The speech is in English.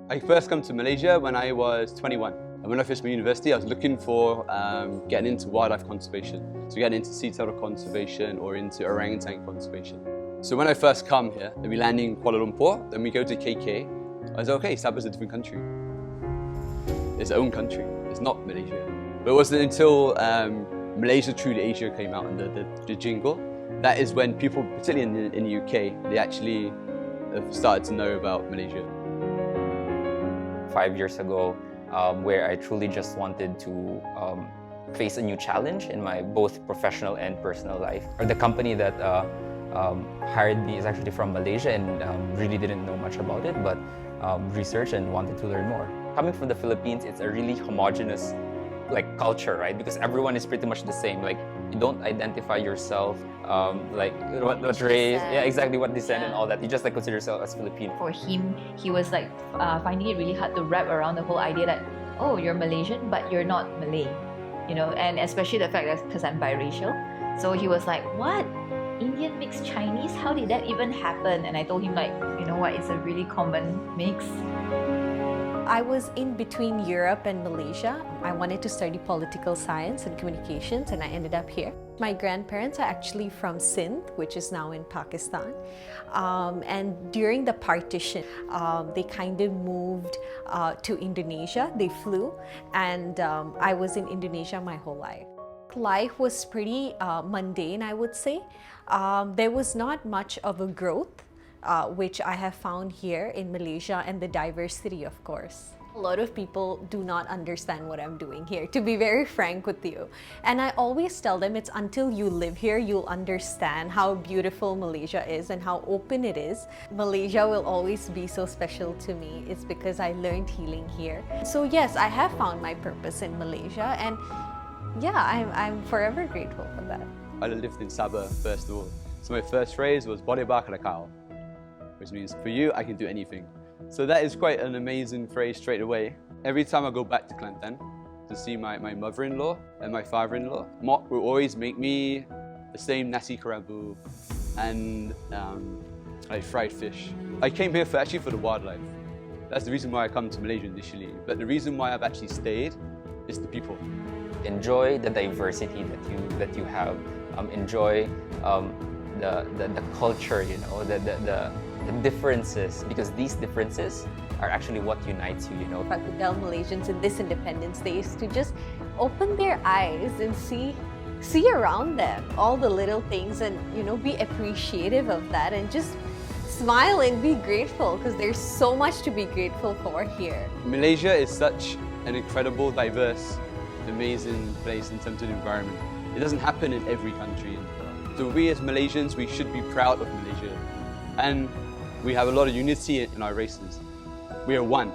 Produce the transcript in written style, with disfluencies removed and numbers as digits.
I first come to Malaysia when I was 21. And when I first went to university, I was looking for getting into wildlife conservation. So getting into sea turtle conservation or into orangutan conservation. So when I first come here, then we land in Kuala Lumpur, then we go to KK. I was like, okay, Sabah's a different country. It's its own country. It's not Malaysia. But it wasn't until Malaysia True to Asia came out and the jingle, that is when people, particularly in the UK, they actually have started to know about Malaysia. 5 years ago, where I truly just wanted to face a new challenge in my both professional and personal life. The company that hired me is actually from Malaysia and really didn't know much about it, but researched and wanted to learn more. Coming from the Philippines, it's a really homogenous culture, right? Because everyone is pretty much the same. Like, you don't identify yourself what race, exactly what descent and all that. You just consider yourself as Filipino. For him, he was finding it really hard to wrap around the whole idea that, oh, you're Malaysian, but you're not Malay, and especially the fact that because I'm biracial. So he was like, what? Indian mixed Chinese? How did that even happen? And I told him you know what, it's a really common mix. I was in between Europe and Malaysia. I wanted to study political science and communications, and I ended up here. My grandparents are actually from Sindh, which is now in Pakistan. And during the partition, they kind of moved to Indonesia. They flew, and I was in Indonesia my whole life. Life was pretty mundane, I would say. There was not much of a growth, which I have found here in Malaysia, and the diversity, of course. A lot of people do not understand what I'm doing here, to be very frank with you. And I always tell them it's until you live here, you'll understand how beautiful Malaysia is and how open it is. Malaysia will always be so special to me. It's because I learned healing here. So yes, I have found my purpose in Malaysia, and yeah, I'm forever grateful for that. I lived in Sabah first of all. So my first phrase was "Boleh bah kau," which means, for you, I can do anything. So that is quite an amazing phrase straight away. Every time I go back to Kelantan to see my mother-in-law and my father-in-law, Mok will always make me the same nasi kerabu and fried fish. I came here actually for the wildlife. That's the reason why I come to Malaysia initially. But the reason why I've actually stayed is the people. Enjoy the diversity that you have. Enjoy the culture, the differences, because these differences are actually what unites you, If I could tell Malaysians in this Independence Day is to just open their eyes and see around them all the little things, and be appreciative of that, and just smile and be grateful, because there's so much to be grateful for here. Malaysia is such an incredible, diverse, amazing place in terms of the environment. It doesn't happen in every country. So we as Malaysians, we should be proud of Malaysia. And we have a lot of unity in our races. We are one.